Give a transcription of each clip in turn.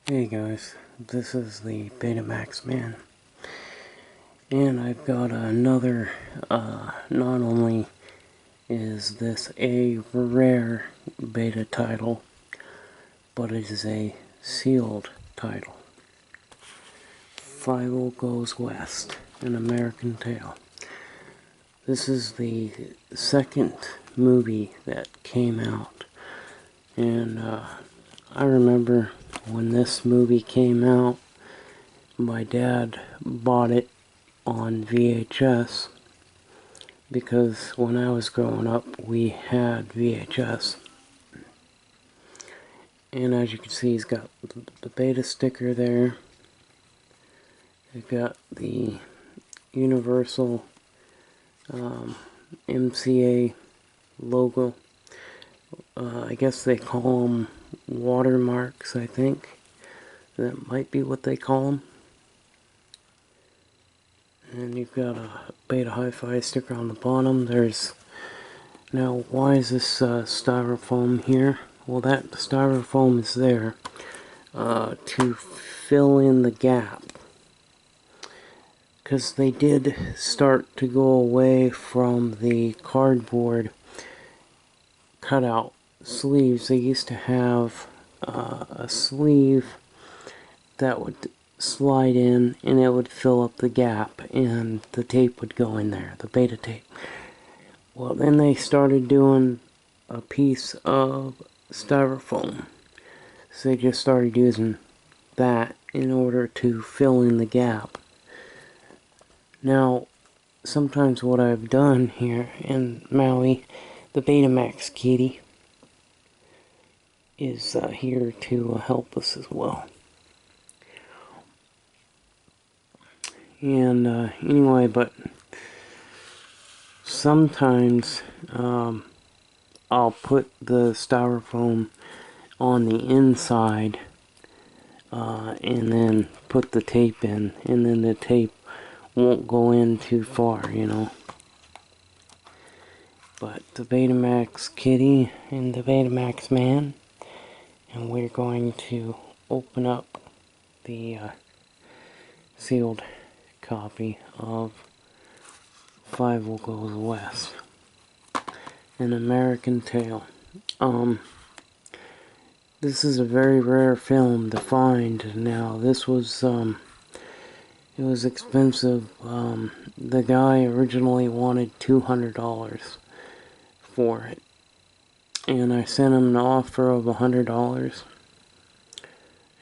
Hey guys, this is the Betamax man, and I've got another, not only is this a rare beta title, but it is a sealed title. Fievel Goes West, an American Tale. This is the second movie that came out, and I remember when this movie came out, my dad bought it on VHS because when I was growing up we had VHS, and as you can see he's got the beta sticker there. They've got the Universal MCA logo. I guess they call them watermarks, I think. That might be what they call them. And you've got a Beta Hi-Fi sticker on the bottom. Now, why is this styrofoam here? Well, that styrofoam is there to fill in the gap. Because they did start to go away from the cardboard cutout sleeves. They used to have a sleeve that would slide in and it would fill up the gap and the tape would go in there, the beta tape. Well, then they started doing a piece of styrofoam. So they just started using that in order to fill in the gap. Now, sometimes what I've done here in Maui, the Betamax kitty is here to help us as well. And anyway, but sometimes I'll put the styrofoam on the inside and then put the tape in, and then the tape won't go in too far, you know. But the Betamax kitty and the Betamax man, and we're going to open up the sealed copy of Fievel Goes West, an American Tale. This is a very rare film to find now. This was it was expensive. The guy originally wanted $200 for it, and I sent him an offer of $100,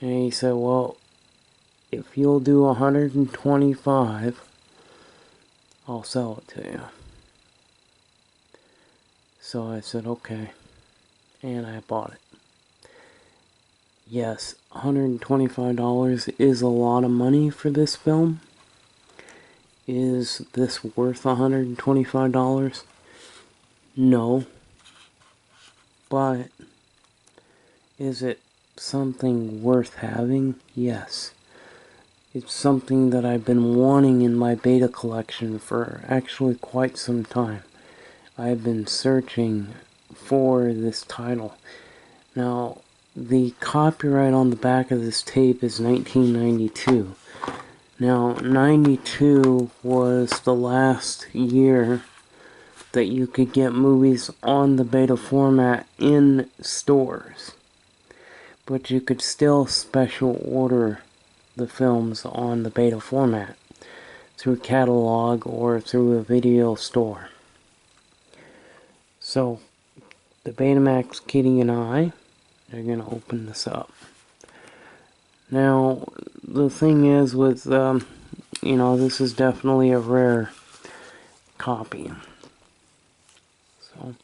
and he said, well, if you'll do $125, I'll sell it to you. So I said, okay, and I bought it. Yes, $125 is a lot of money for this film. Is this worth $125? No. But is it something worth having? Yes. It's something that I've been wanting in my beta collection for actually quite some time. I've been searching for this title. Now, the copyright on the back of this tape is 1992. Now, 92 was the last year that you could get movies on the beta format in stores. But you could still special order the films on the beta format through a catalog or through a video store. So, the Betamax kitty and I are going to open this up. Now, the thing is with, you know, this is definitely a rare copy. So,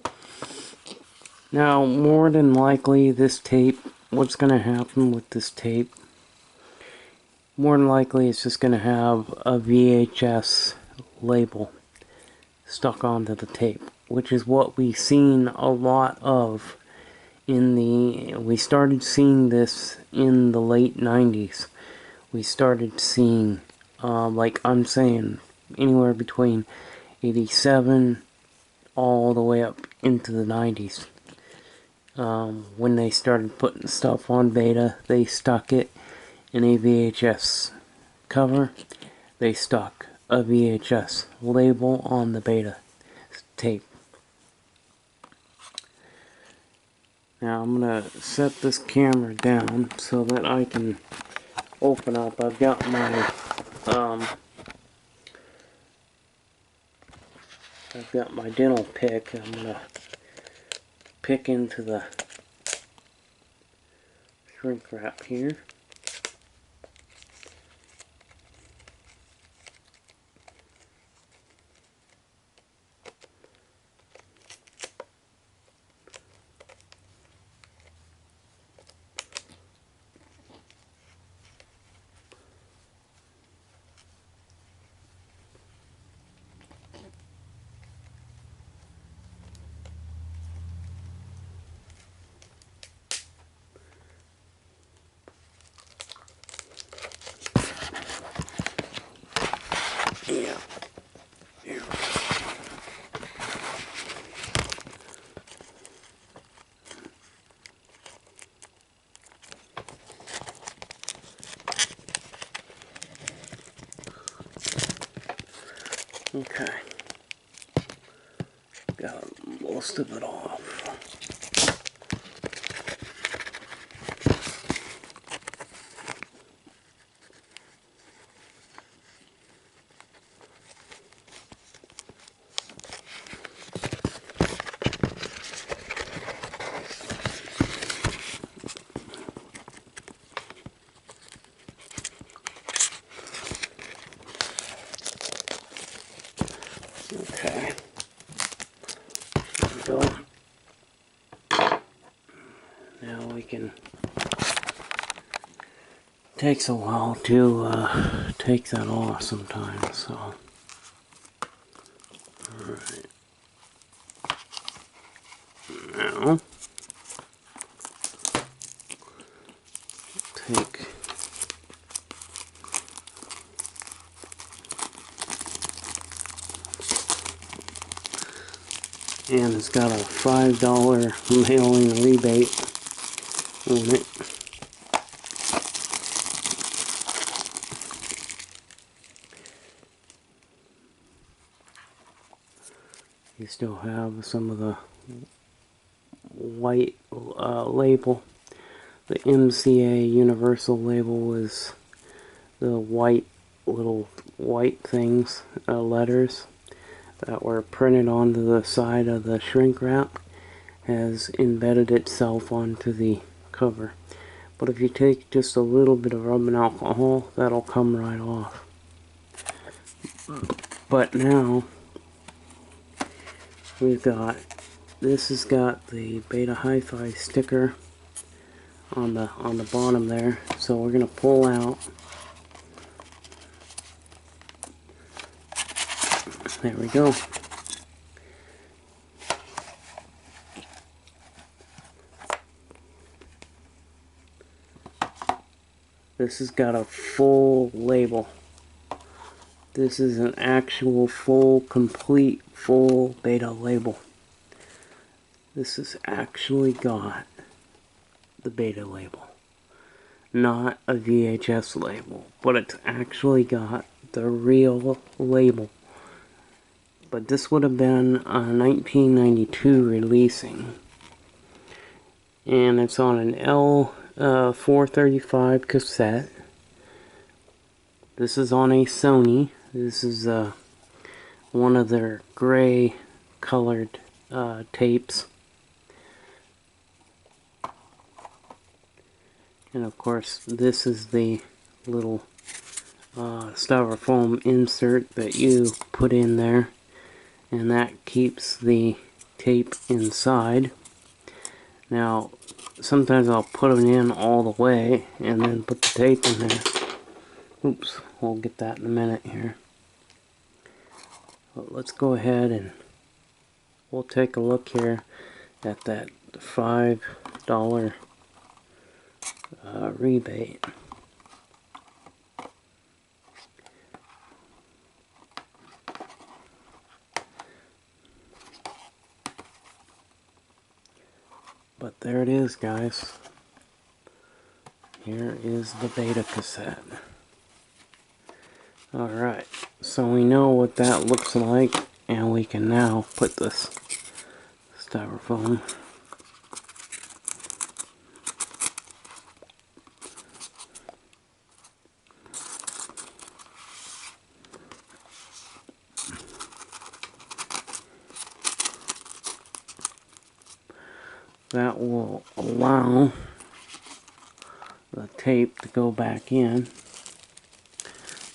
now, more than likely, this tape, what's going to happen with this tape, more than likely it's just going to have a VHS label stuck onto the tape, which is what we've seen a lot of we started seeing this in the late 90s. We started seeing, like I'm saying, anywhere between 87 all the way up into the 90s. When they started putting stuff on beta, they stuck it in a VHS cover, they stuck a VHS label on the beta tape. Now I'm gonna set this camera down so that I can open up. I've got my dental pick. I'm gonna pick into the shrink wrap here. Yeah. Here. Okay. Got most of it off. Okay. There we go. Now we can. Takes a while to take that off sometimes, so. Alright. Now, take and it's got a $5 mailing rebate on it. You still have some of the white label. The MCA Universal label was the white little white things, letters that were printed onto the side of the shrink wrap, has embedded itself onto the cover. But if you take just a little bit of rubbing alcohol, that'll come right off. But now we've got, this has got the Beta Hi-Fi sticker on the bottom there. So we're gonna pull out. There we go. This has got a full label. This is an actual full, complete, full beta label. This has actually got the beta label. Not a VHS label, but it's actually got the real label. But this would have been a 1992 releasing. And it's on an L435 cassette. This is on a Sony. This is one of their gray colored tapes. And of course, this is the little styrofoam insert that you put in there, and that keeps the tape inside. Now, sometimes I'll put it in all the way and then put the tape in there. Oops, we'll get that in a minute here. But let's go ahead and we'll take a look here at that $5 rebate. But there it is, guys. Here is the beta cassette. Alright, so we know what that looks like, and we can now put this styrofoam that will allow the tape to go back in.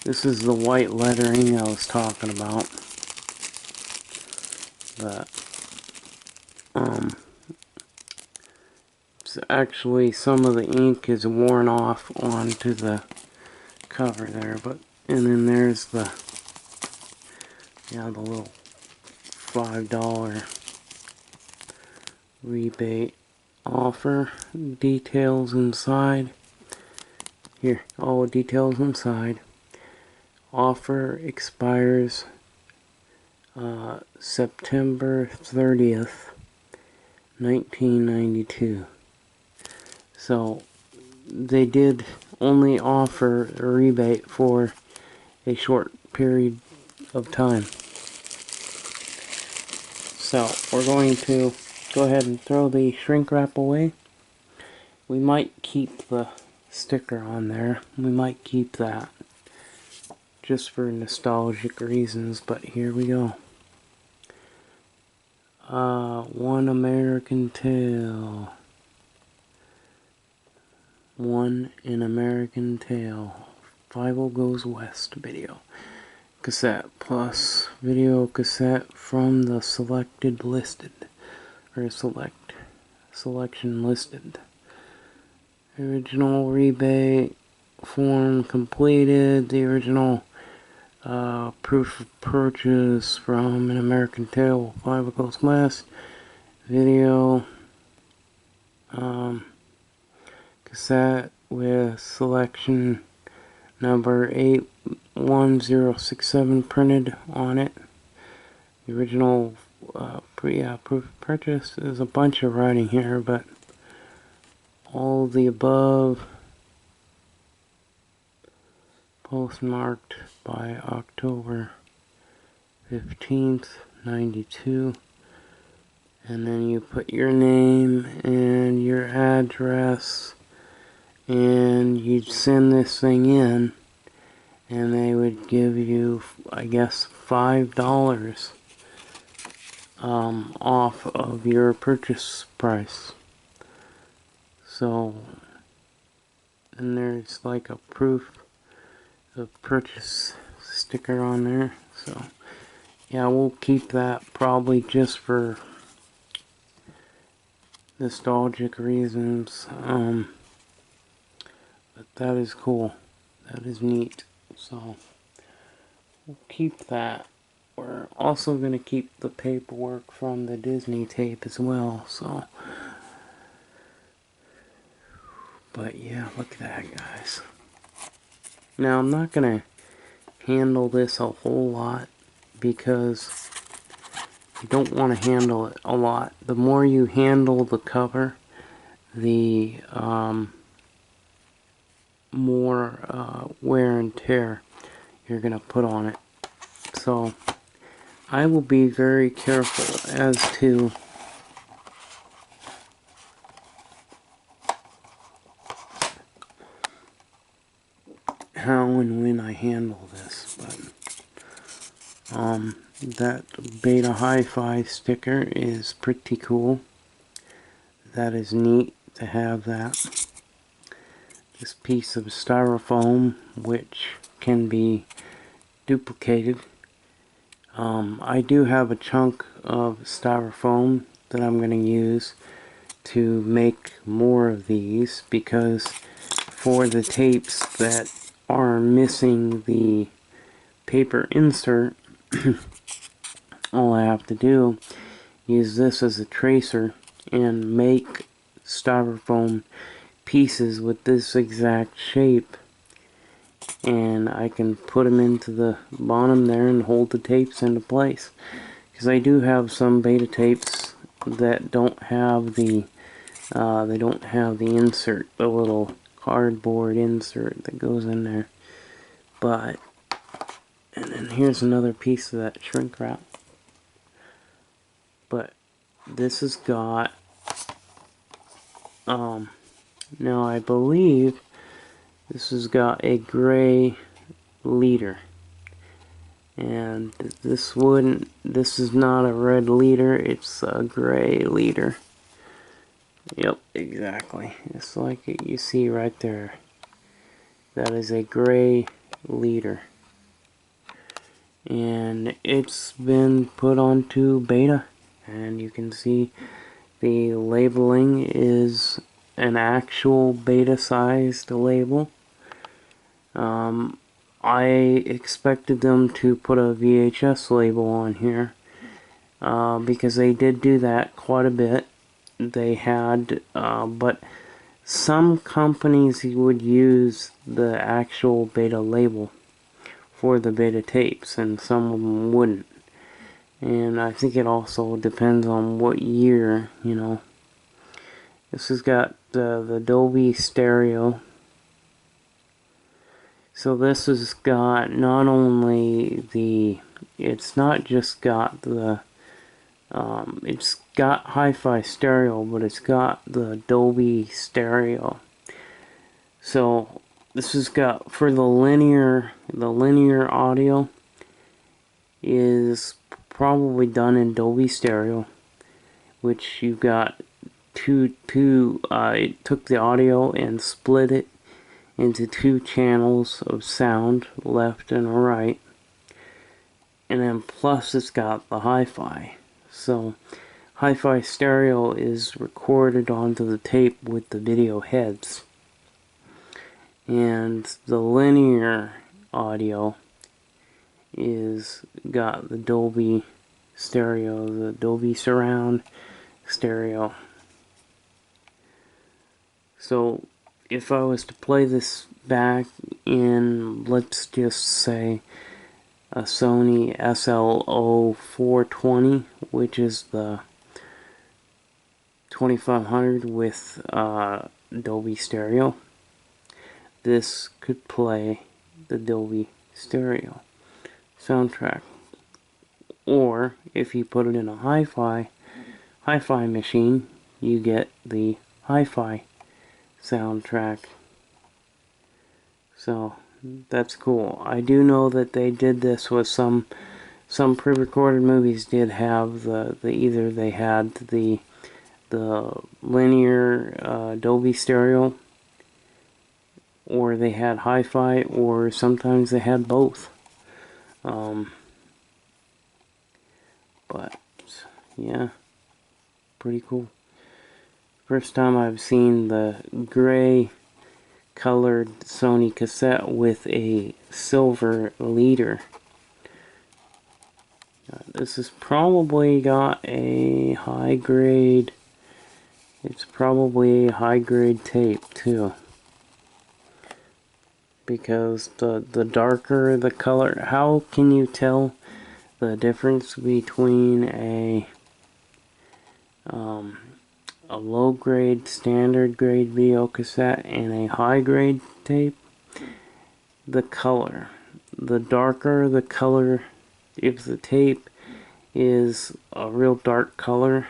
This is the white lettering I was talking about. That it's actually some of the ink is worn off onto the cover there, but and then there's the the little $5 rebate offer details inside. Here, all the details inside. Offer expires September 30th, 1992. So they did only offer a rebate for a short period of time. So we're going to go ahead and throw the shrink wrap away. We might keep the sticker on there. We might keep that just for nostalgic reasons, but here we go. One American Tale. One in American Tale. Fievel Goes West video. Cassette plus video cassette from the selected listed. Or selection listed. Original rebate form completed. The original proof of purchase from An American Tale, Fievel Goes West video cassette with selection number 81067 printed on it. The original proof of purchase is a bunch of writing here, but all of the above postmarked by October 15th, 92. And then you put your name and your address, and you'd send this thing in, and they would give you, I guess, $5 off of your purchase price. So, and there's like a proof of purchase sticker on there. So, yeah, we'll keep that probably just for nostalgic reasons. But that is cool. That is neat. So, we'll keep that. We're also going to keep the paperwork from the Disney tape as well. So, but yeah, look at that, guys. Now, I'm not going to handle this a whole lot because you don't want to handle it a lot. The more you handle the cover, the more wear and tear you're going to put on it. So, I will be very careful as to how and when I handle this, but that Beta Hi-Fi sticker is pretty cool. That is neat to have that. This piece of styrofoam, which can be duplicated. I do have a chunk of styrofoam that I'm going to use to make more of these, because for the tapes that are missing the paper insert, all I have to do is use this as a tracer and make styrofoam pieces with this exact shape, and I can put them into the bottom there and hold the tapes into place. Because I do have some beta tapes that don't have the insert, the little cardboard insert that goes in there. But, and then here's another piece of that shrink wrap. But this has got, now I believe this has got a gray leader. And this is not a red leader, it's a gray leader. Yep, exactly. It's like you see right there. That is a gray leader. And it's been put onto beta. And you can see the labeling is an actual beta-sized label. I expected them to put a VHS label on here. Because they did do that quite a bit. They had, but some companies would use the actual beta label for the beta tapes, and some of them wouldn't. And I think it also depends on what year, you know. This has got the Dolby Stereo. So this has got not only the, it's not just got the, it's got hi-fi stereo, but it's got the Dolby Stereo. So this has got, for the linear audio is probably done in Dolby Stereo, which you've got it took the audio and split it into 2 channels of sound, left and right, and then plus it's got the hi-fi. So hi-fi stereo is recorded onto the tape with the video heads, and the linear audio is got the Dolby Stereo, the Dolby Surround stereo. So if I was to play this back in, let's just say, a Sony SL0420, which is the 2500 with Dolby Stereo, this could play the Dolby Stereo soundtrack. Or if you put it in a hi-fi machine, you get the hi-fi soundtrack. So that's cool. I do know that they did this with some pre-recorded movies did have the either they had the linear Dolby Stereo, or they had hi-fi, or sometimes they had both. But yeah, pretty cool. First time I've seen the gray colored Sony cassette with a silver leader. This has probably got a high grade, it's probably a high grade tape too, because the darker the color, how can you tell the difference between a low grade standard grade video cassette and a high grade tape? The color. The darker the color, if the tape is a real dark color,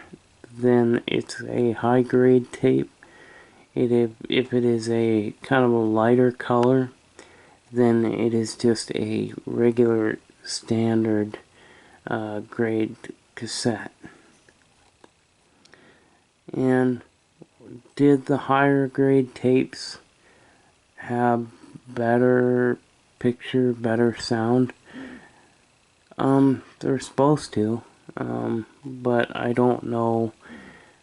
then it's a high grade tape. If it is a kind of a lighter color, then it is just a regular standard grade cassette. And did the higher grade tapes have better picture, better sound? They're supposed to, but I don't know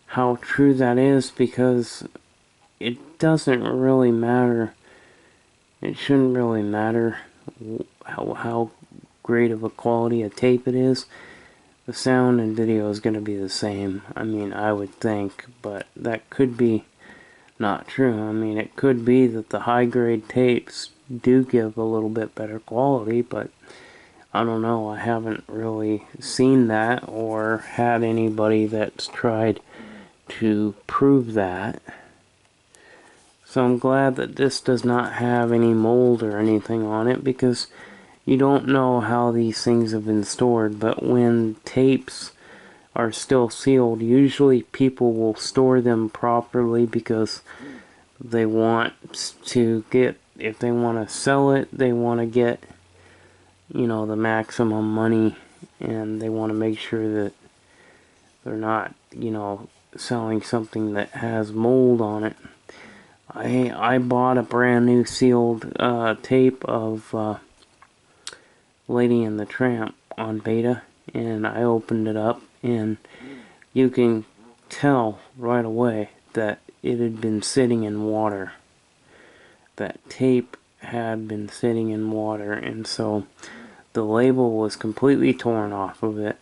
how true that is, because it doesn't really matter. It shouldn't really matter how great of a quality a tape it is. The sound and video is going to be the same. I mean, I would think, but that could be not true. I mean, it could be that the high grade tapes do give a little bit better quality, but I don't know. I haven't really seen that or had anybody that's tried to prove that. So I'm glad that this does not have any mold or anything on it, because you don't know how these things have been stored. But when tapes are still sealed, usually people will store them properly because they want to get, if they want to sell it, they want to get, you know, the maximum money, and they want to make sure that they're not, you know, selling something that has mold on it. I bought a brand new sealed tape of Lady and the Tramp on beta, and I opened it up, and you can tell right away that it had been sitting in water. That tape had been sitting in water, and so the label was completely torn off of it,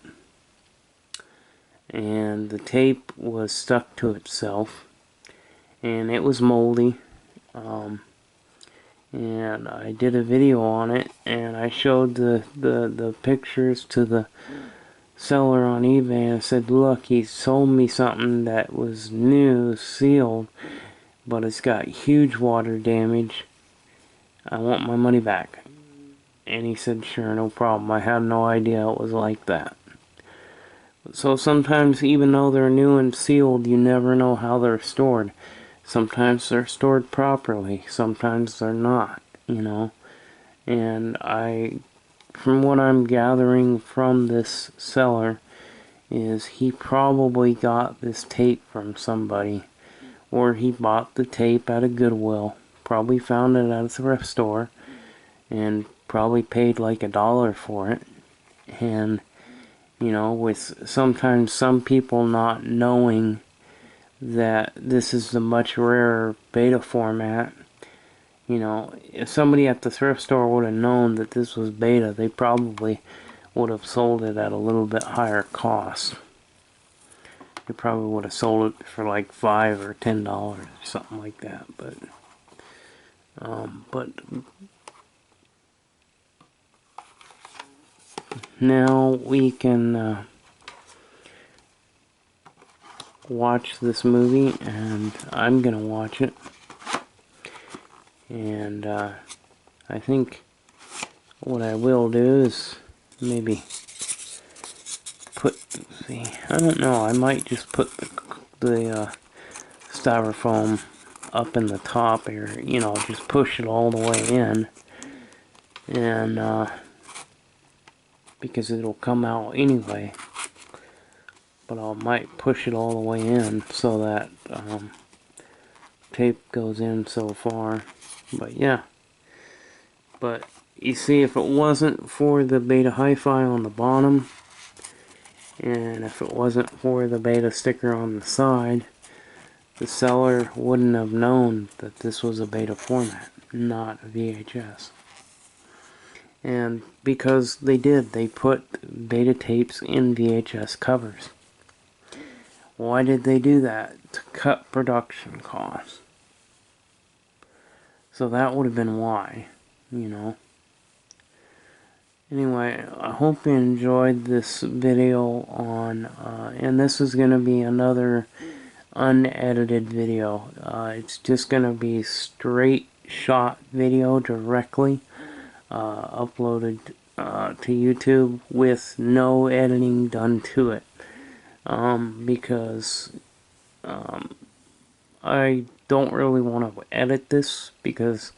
and the tape was stuck to itself, and it was moldy. And I did a video on it, and I showed the pictures to the seller on eBay, and I said, look, he sold me something that was new, sealed, but it's got huge water damage. I want my money back. And he said, sure, no problem. I had no idea it was like that. So sometimes, even though they're new and sealed, you never know how they're stored. Sometimes they're stored properly, sometimes they're not, you know. And from what I'm gathering from this seller, is he probably got this tape from somebody, or he bought the tape at a Goodwill, probably found it at a thrift store, and probably paid like $1 for it. And, you know, with sometimes some people not knowing that this is the much rarer beta format, you know, if somebody at the thrift store would have known that this was beta, they probably would have sold it at a little bit higher cost. They probably would have sold it for like $5 or $10 or something like that. But now we can watch this movie, and I'm gonna watch it. And I think what I will do is maybe see, I don't know, I might just put the styrofoam up in the top here, you know, just push it all the way in, and because it'll come out anyway, but I might push it all the way in so that tape goes in so far. But yeah, but you see, if it wasn't for the beta hi-fi on the bottom, and if it wasn't for the beta sticker on the side, the seller wouldn't have known that this was a beta format, not a VHS. And because they did, they put beta tapes in VHS covers. Why did they do that? To cut production costs. So that would have been why, you know. Anyway, I hope you enjoyed this video on, and this is going to be another unedited video. It's just going to be straight shot video directly uploaded to YouTube with no editing done to it, because I don't really want to edit this, because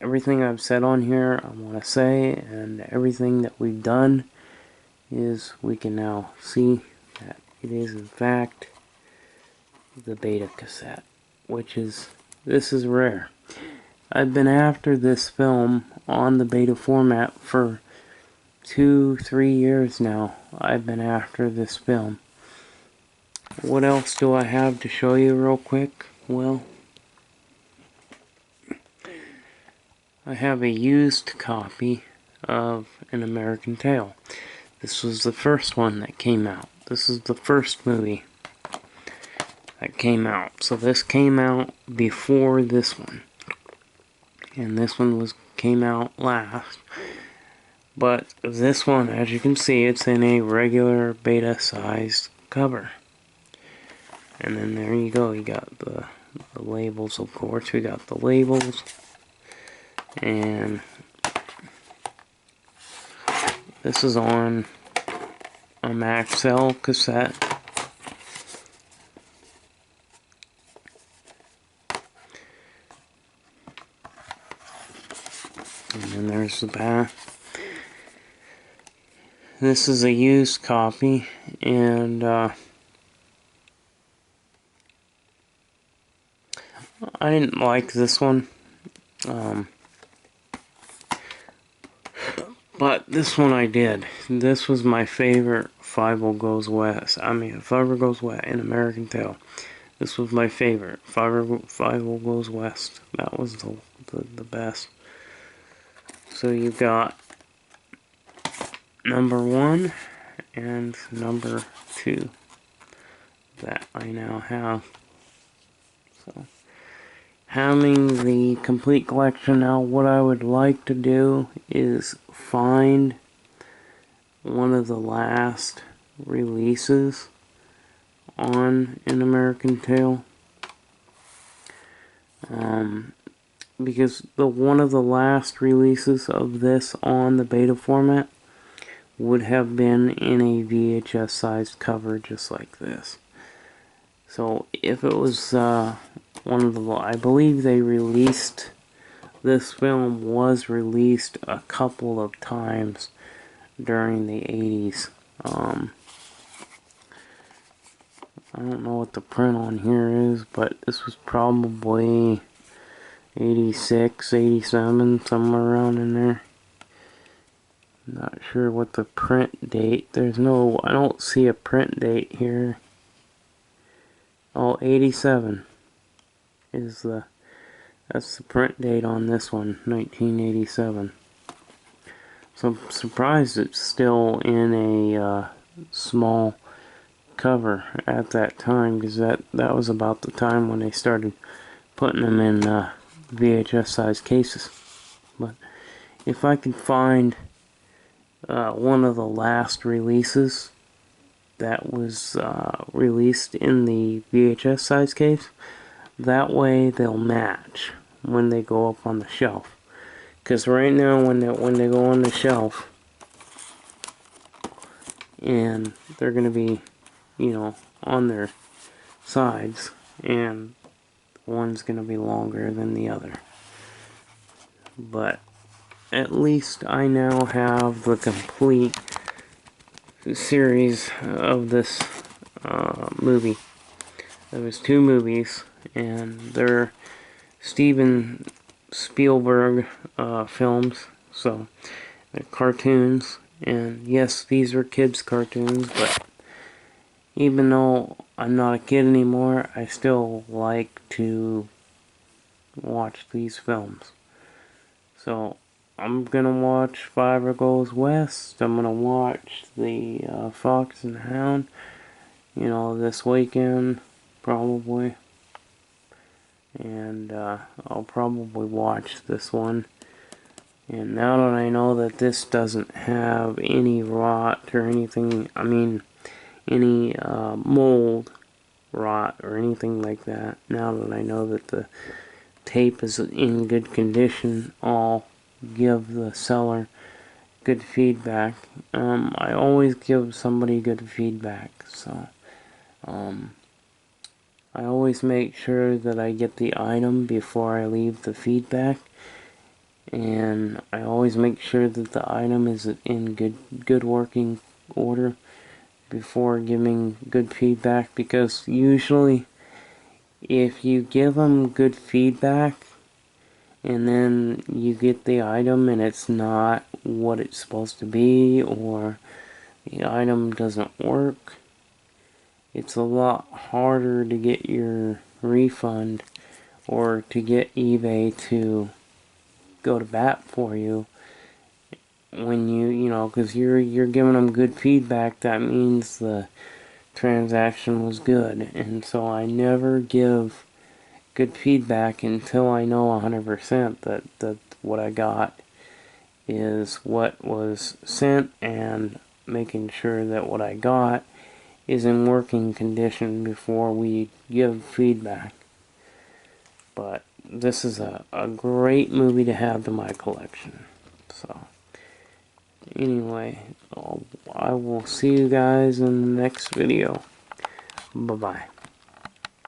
everything I've said on here I want to say, and everything that we've done is we can now see that it is in fact the beta cassette, which is, this is rare. I've been after this film on the beta format for 2-3 years now. I've been after this film. What else do I have to show you real quick? Well, I have a used copy of An American Tail. This was the first one that came out. This is the first movie that came out. So this came out before this one, and this one came out last. But this one, as you can see, it's in a regular beta sized cover. And then there you go, you got the labels, of course. We got the labels. And this is on a Maxell cassette. And then there's the back. This is a used copy, and I didn't like this one. But this one I did. This was my favorite Fievel Goes West. I mean, Fievel Goes West in American Tail. This was my favorite. Fievel Goes West. That was the best. So you got number 1 and number 2 that I now have. So, having the complete collection now, what I would like to do is find one of the last releases on An American Tail. Because one of the last releases of this on the beta format would have been in a VHS sized cover just like this. So if it was one of the, I believe they released, this film was released a couple of times during the 80s. I don't know what the print on here is, but this was probably 86, 87, somewhere around in there. Not sure what the print date, I don't see a print date here. Oh, 87 is that's the print date on this one, 1987. So I'm surprised it's still in a small cover at that time, because that was about the time when they started putting them in VHS size cases. But if I could find one of the last releases that was released in the VHS size case, that way they'll match when they go up on the shelf. Because right now when they go on the shelf, and they're going to be, you know, on their sides, and one's going to be longer than the other. But at least I now have the complete series of this movie. There was 2 movies, and they're Steven Spielberg films, so they're cartoons. And yes, these are kids' cartoons, but even though I'm not a kid anymore, I still like to watch these films. So I'm gonna watch Fievel Goes West. I'm gonna watch the Fox and the Hound, you know, this weekend, probably. And I'll probably watch this one. And now that I know that this doesn't have any rot or anything, I mean, any mold rot or anything like that, now that I know that the tape is in good condition, I'll give the seller good feedback. I always give somebody good feedback, so I always make sure that I get the item before I leave the feedback. And I always make sure that the item is in good working order before giving good feedback, because usually if you give them good feedback and then you get the item and it's not what it's supposed to be, or the item doesn't work, it's a lot harder to get your refund or to get eBay to go to bat for you when you know, because you're giving them good feedback. That means the transaction was good. And so I never give good feedback until I know 100% that what I got is what was sent, and making sure that what I got is in working condition before we give feedback. But this is a great movie to have in my collection. So, anyway, I will see you guys in the next video. Bye-bye.